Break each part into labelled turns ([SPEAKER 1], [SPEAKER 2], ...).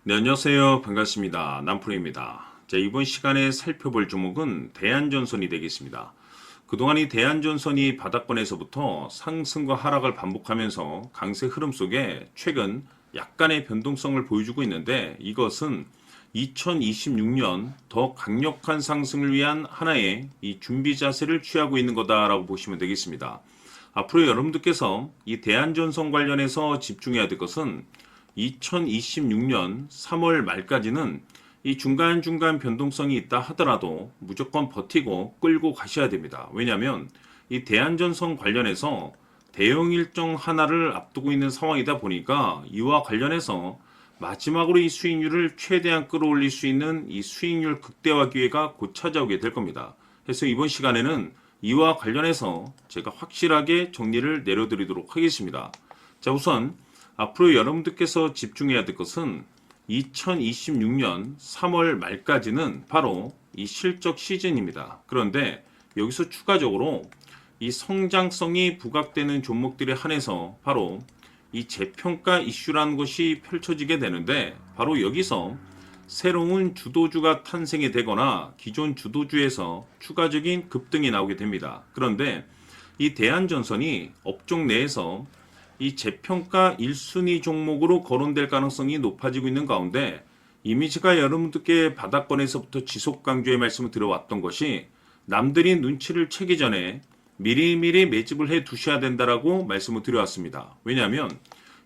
[SPEAKER 1] 네, 안녕하세요. 반갑습니다. 남프로입니다. 자, 이번 시간에 살펴볼 종목은 대한전선이 되겠습니다. 그동안 이 대한전선이 바닥권에서부터 상승과 하락을 반복하면서 강세 흐름 속에 최근 약간의 변동성을 보여주고 있는데, 이것은 2026년 더 강력한 상승을 위한 하나의 이 준비 자세를 취하고 있는 거다라고 보시면 되겠습니다. 앞으로 여러분들께서 이 대한전선 관련해서 집중해야 될 것은 2026년 3월 말까지는 이 중간중간 변동성이 있다 하더라도 무조건 버티고 끌고 가셔야 됩니다. 왜냐하면 이 대한전선 관련해서 대형 일정 하나를 앞두고 있는 상황이다 보니까 이와 관련해서 마지막으로 이 수익률을 최대한 끌어올릴 수 있는 이 수익률 극대화 기회가 곧 찾아오게 될 겁니다. 그래서 이번 시간에는 이와 관련해서 제가 확실하게 정리를 내려드리도록 하겠습니다. 자, 우선 앞으로 여러분들께서 집중해야 될 것은 2026년 3월 말까지는 바로 이 실적 시즌입니다. 그런데 여기서 추가적으로 이 성장성이 부각되는 종목들에 한해서 바로 이 재평가 이슈라는 것이 펼쳐지게 되는데, 바로 여기서 새로운 주도주가 탄생이 되거나 기존 주도주에서 추가적인 급등이 나오게 됩니다. 그런데 이 대한전선이 업종 내에서 이 재평가 1순위 종목으로 거론될 가능성이 높아지고 있는 가운데, 이미 제가 여러분들께 바닥권에서부터 지속 강조의 말씀을 드려왔던 것이 남들이 눈치를 채기 전에 미리미리 매집을 해 두셔야 된다라고 말씀을 드려왔습니다. 왜냐하면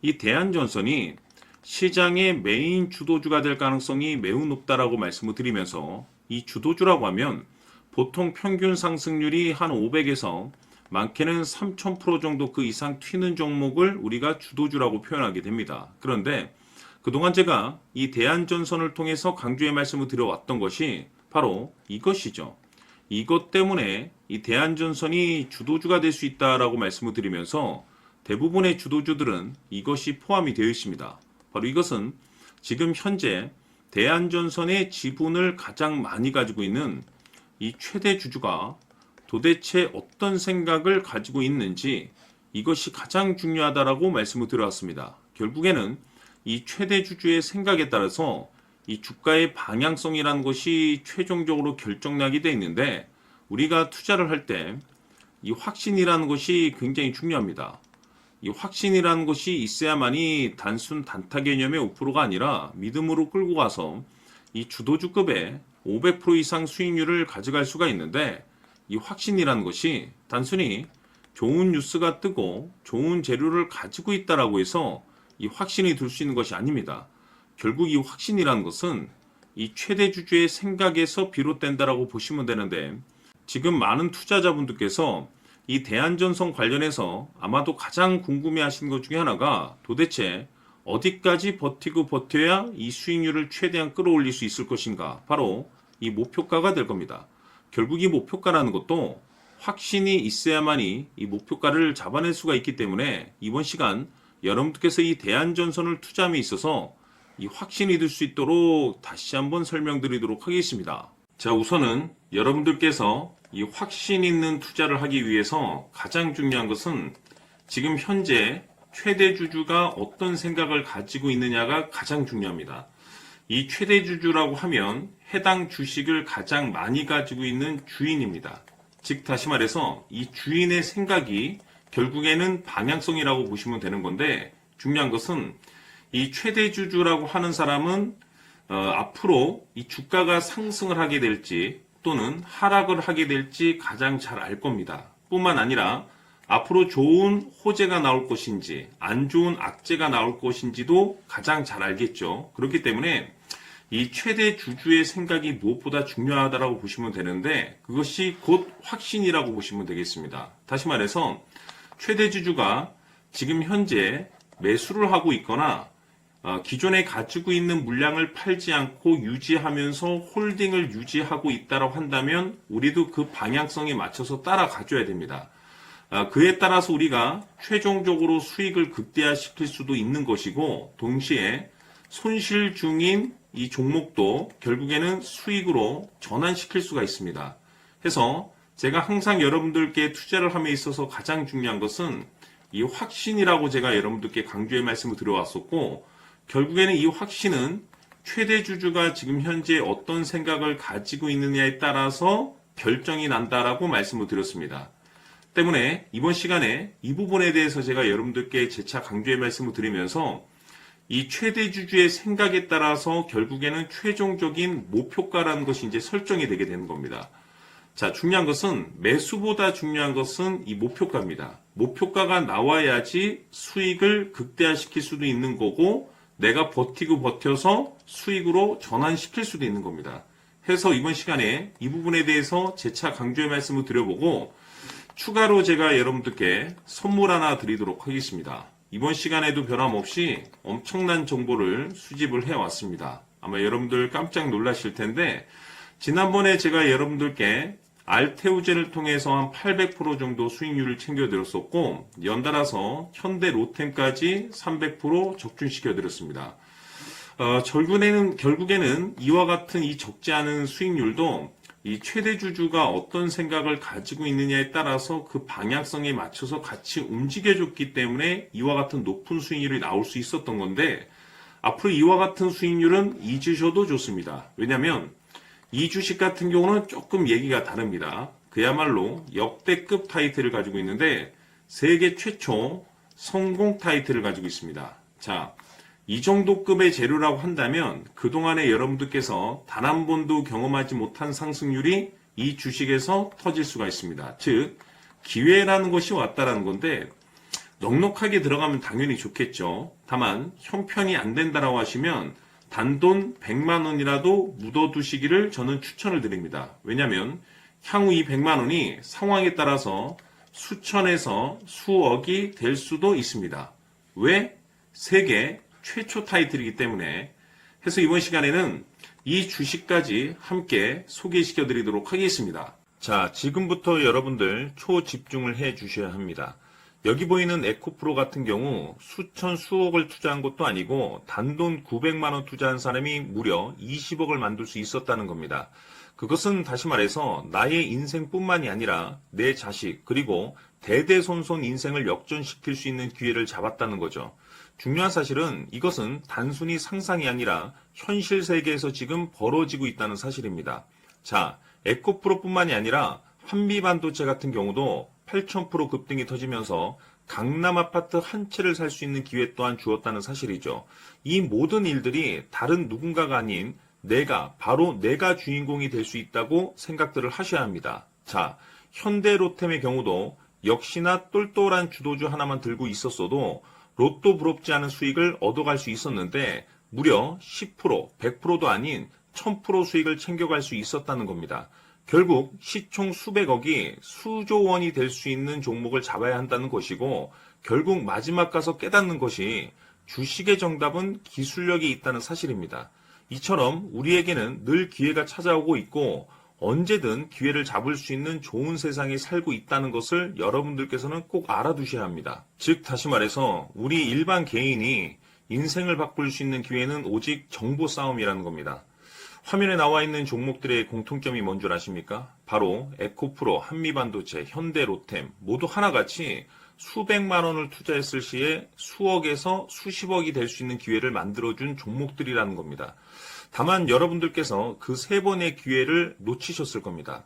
[SPEAKER 1] 이 대한전선이 시장의 메인 주도주가 될 가능성이 매우 높다라고 말씀을 드리면서, 이 주도주라고 하면 보통 평균 상승률이 한 500에서 많게는 3000% 정도 그 이상 튀는 종목을 우리가 주도주라고 표현하게 됩니다. 그런데 그동안 제가 이 대한전선을 통해서 강조의 말씀을 드려왔던 것이 바로 이것이죠. 이것 때문에 이 대한전선이 주도주가 될 수 있다라고 말씀을 드리면서 대부분의 주도주들은 이것이 포함이 되어 있습니다. 바로 이것은 지금 현재 대한전선의 지분을 가장 많이 가지고 있는 이 최대 주주가 도대체 어떤 생각을 가지고 있는지, 이것이 가장 중요하다라고 말씀을 드려왔습니다. 결국에는 이 최대 주주의 생각에 따라서 이 주가의 방향성이라는 것이 최종적으로 결정나게 되어 있는데, 우리가 투자를 할 때 이 확신이라는 것이 굉장히 중요합니다. 이 확신이라는 것이 있어야만이 단순 단타 개념의 5%가 아니라 믿음으로 끌고 가서 이 주도주급의 500% 이상 수익률을 가져갈 수가 있는데, 이 확신이라는 것이 단순히 좋은 뉴스가 뜨고 좋은 재료를 가지고 있다라고 해서 이 확신이 들 수 있는 것이 아닙니다. 결국 이 확신이라는 것은 이 최대 주주의 생각에서 비롯된다라고 보시면 되는데, 지금 많은 투자자분들께서 이 대한전선 관련해서 아마도 가장 궁금해하시는 것 중에 하나가 도대체 어디까지 버티고 버텨야 이 수익률을 최대한 끌어올릴 수 있을 것인가, 바로 이 목표가가 될 겁니다. 결국 이 목표가라는 것도 확신이 있어야만이 이 목표가를 잡아낼 수가 있기 때문에, 이번 시간 여러분들께서 이 대한전선을 투자함에 있어서 이 확신이 들 수 있도록 다시 한번 설명드리도록 하겠습니다. 자, 우선은 여러분들께서 이 확신 있는 투자를 하기 위해서 가장 중요한 것은 지금 현재 최대 주주가 어떤 생각을 가지고 있느냐가 가장 중요합니다. 이 최대 주주라고 하면 해당 주식을 가장 많이 가지고 있는 주인입니다. 즉 다시 말해서 이 주인의 생각이 결국에는 방향성이라고 보시면 되는 건데, 중요한 것은 이 최대 주주라고 하는 사람은 앞으로 이 주가가 상승을 하게 될지 또는 하락을 하게 될지 가장 잘 알 겁니다. 뿐만 아니라 앞으로 좋은 호재가 나올 것인지 안 좋은 악재가 나올 것인지도 가장 잘 알겠죠. 그렇기 때문에 이 최대 주주의 생각이 무엇보다 중요하다고 보시면 되는데, 그것이 곧 확신이라고 보시면 되겠습니다. 다시 말해서 최대 주주가 지금 현재 매수를 하고 있거나 기존에 가지고 있는 물량을 팔지 않고 유지하면서 홀딩을 유지하고 있다고 한다면 우리도 그 방향성에 맞춰서 따라가줘야 됩니다. 그에 따라서 우리가 최종적으로 수익을 극대화시킬 수도 있는 것이고, 동시에 손실 중인 이 종목도 결국에는 수익으로 전환시킬 수가 있습니다. 해서 제가 항상 여러분들께 투자를 함에 있어서 가장 중요한 것은 이 확신이라고 제가 여러분들께 강조의 말씀을 드려왔었고, 결국에는 이 확신은 최대 주주가 지금 현재 어떤 생각을 가지고 있느냐에 따라서 결정이 난다라고 말씀을 드렸습니다. 때문에 이번 시간에 이 부분에 대해서 제가 여러분들께 재차 강조의 말씀을 드리면서 이 최대 주주의 생각에 따라서 결국에는 최종적인 목표가라는 것이 이제 설정이 되게 되는 겁니다. 자, 중요한 것은 매수보다 중요한 것은 이 목표가입니다. 목표가가 나와야지 수익을 극대화시킬 수도 있는 거고 내가 버티고 버텨서 수익으로 전환시킬 수도 있는 겁니다. 해서 이번 시간에 이 부분에 대해서 재차 강조의 말씀을 드려보고 추가로 제가 여러분들께 선물 하나 드리도록 하겠습니다. 이번 시간에도 변함없이 엄청난 정보를 수집을 해왔습니다. 아마 여러분들 깜짝 놀라실 텐데 지난번에 제가 여러분들께 알테우제를 통해서 한 800% 정도 수익률을 챙겨드렸었고 연달아서 현대 로템까지 300% 적중시켜드렸습니다. 결국에는 이와 같은 이 적지 않은 수익률도 이 최대 주주가 어떤 생각을 가지고 있느냐에 따라서 그 방향성에 맞춰서 같이 움직여줬기 때문에 이와 같은 높은 수익률이 나올 수 있었던 건데 앞으로 이와 같은 수익률은 잊으셔도 좋습니다. 왜냐하면 이 주식 같은 경우는 조금 얘기가 다릅니다. 그야말로 역대급 타이틀을 가지고 있는데 세계 최초 성공 타이틀을 가지고 있습니다. 자, 이 정도 급의 재료라고 한다면 그동안에 여러분들께서 단 한 번도 경험하지 못한 상승률이 이 주식에서 터질 수가 있습니다. 즉 기회라는 것이 왔다라는 건데 넉넉하게 들어가면 당연히 좋겠죠. 다만 형편이 안 된다라고 하시면 단돈 100만 원이라도 묻어두시기를 저는 추천을 드립니다. 왜냐하면 향후 이 100만 원이 상황에 따라서 수천에서 수억이 될 수도 있습니다. 왜? 세계 최초 타이틀이기 때문에 해서 이번 시간에는 이 주식까지 함께 소개시켜 드리도록 하겠습니다. 자, 지금부터 여러분들 초집중을 해 주셔야 합니다. 여기 보이는 에코프로 같은 경우 수천 수억을 투자한 것도 아니고 단돈 900만 원 투자한 사람이 무려 20억을 만들 수 있었다는 겁니다. 그것은 다시 말해서 나의 인생뿐만이 아니라 내 자식 그리고 대대손손 인생을 역전시킬 수 있는 기회를 잡았다는 거죠. 중요한 사실은 이것은 단순히 상상이 아니라 현실 세계에서 지금 벌어지고 있다는 사실입니다. 자, 에코프로뿐만이 아니라 한미반도체 같은 경우도 8,000% 급등이 터지면서 강남 아파트 한 채를 살 수 있는 기회 또한 주었다는 사실이죠. 이 모든 일들이 다른 누군가가 아닌 바로 내가 주인공이 될 수 있다고 생각들을 하셔야 합니다. 자, 현대로템의 경우도 역시나 똘똘한 주도주 하나만 들고 있었어도 로또 부럽지 않은 수익을 얻어갈 수 있었는데 무려 10%, 100%도 아닌 1000% 수익을 챙겨갈 수 있었다는 겁니다. 결국 시총 수백억이 수조 원이 될 수 있는 종목을 잡아야 한다는 것이고 결국 마지막 가서 깨닫는 것이 주식의 정답은 기술력이 있다는 사실입니다. 이처럼 우리에게는 늘 기회가 찾아오고 있고 언제든 기회를 잡을 수 있는 좋은 세상에 살고 있다는 것을 여러분들께서는 꼭 알아두셔야 합니다. 즉 다시 말해서 우리 일반 개인이 인생을 바꿀 수 있는 기회는 오직 정보 싸움이라는 겁니다. 화면에 나와 있는 종목들의 공통점이 뭔 줄 아십니까? 바로 에코프로, 한미반도체, 현대로템 모두 하나같이 수백만 원을 투자했을 시에 수억에서 수십억이 될 수 있는 기회를 만들어준 종목들이라는 겁니다. 다만 여러분들께서 그 세 번의 기회를 놓치셨을 겁니다.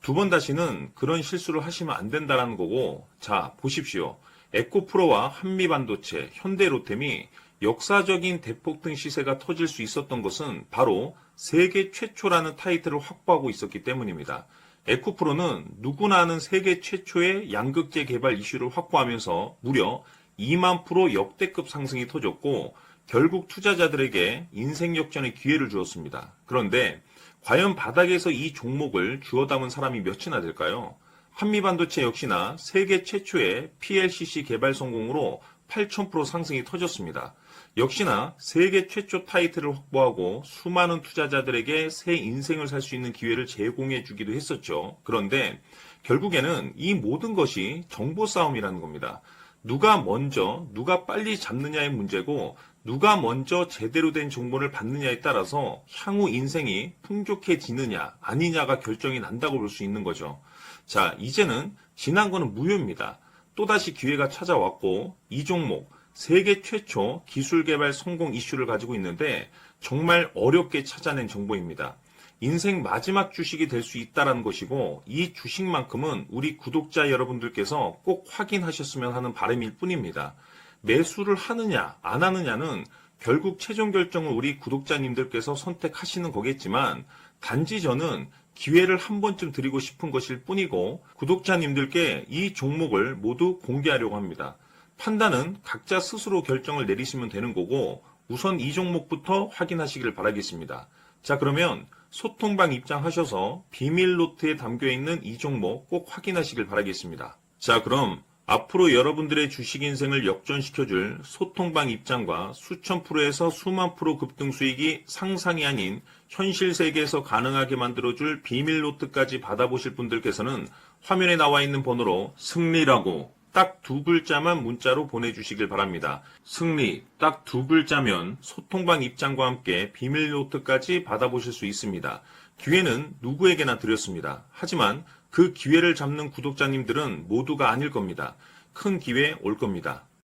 [SPEAKER 1] 두 번 다시는 그런 실수를 하시면 안 된다는 거고, 자, 보십시오. 에코프로와 한미반도체, 현대로템이 역사적인 대폭등 시세가 터질 수 있었던 것은 바로 세계 최초라는 타이틀을 확보하고 있었기 때문입니다. 에코프로는 누구나 아는 세계 최초의 양극재 개발 이슈를 확보하면서 무려 2만 % 역대급 상승이 터졌고 결국 투자자들에게 인생 역전의 기회를 주었습니다. 그런데 과연 바닥에서 이 종목을 주워 담은 사람이 몇이나 될까요? 한미반도체 역시나 세계 최초의 PLCC 개발 성공으로 8,000% 상승이 터졌습니다. 역시나 세계 최초 타이틀을 확보하고 수많은 투자자들에게 새 인생을 살 수 있는 기회를 제공해 주기도 했었죠. 그런데 결국에는 이 모든 것이 정보 싸움이라는 겁니다. 누가 먼저, 누가 빨리 잡느냐의 문제고 누가 먼저 제대로 된 정보를 받느냐에 따라서 향후 인생이 풍족해지느냐 아니냐가 결정이 난다고 볼 수 있는 거죠. 자, 이제는 지난 거는 무효입니다. 또다시 기회가 찾아왔고 이 종목 세계 최초 기술 개발 성공 이슈를 가지고 있는데 정말 어렵게 찾아낸 정보입니다. 인생 마지막 주식이 될 수 있다는 것이고 이 주식만큼은 우리 구독자 여러분들께서 꼭 확인하셨으면 하는 바람일 뿐입니다. 매수를 하느냐 안 하느냐는 결국 최종 결정을 우리 구독자님들께서 선택하시는 거겠지만 단지 저는 기회를 한 번쯤 드리고 싶은 것일 뿐이고 구독자님들께 이 종목을 모두 공개하려고 합니다. 판단은 각자 스스로 결정을 내리시면 되는 거고 우선 이 종목부터 확인하시길 바라겠습니다. 자, 그러면 소통방 입장하셔서 비밀 노트에 담겨있는 이 종목 꼭 확인하시길 바라겠습니다. 자, 그럼 앞으로 여러분들의 주식 인생을 역전시켜줄 소통방 입장과 수천 프로에서 수만 프로 급등 수익이 상상이 아닌 현실 세계에서 가능하게 만들어줄 비밀 노트까지 받아보실 분들께서는 화면에 나와 있는 번호로 승리라고 딱 두 글자만 문자로 보내주시길 바랍니다. 승리 딱 두 글자면 소통방 입장과 함께 비밀 노트까지 받아보실 수 있습니다. 기회는 누구에게나 드렸습니다. 하지만 그 기회를 잡는 구독자님들은 모두가 아닐 겁니다. 큰 기회 올 겁니다.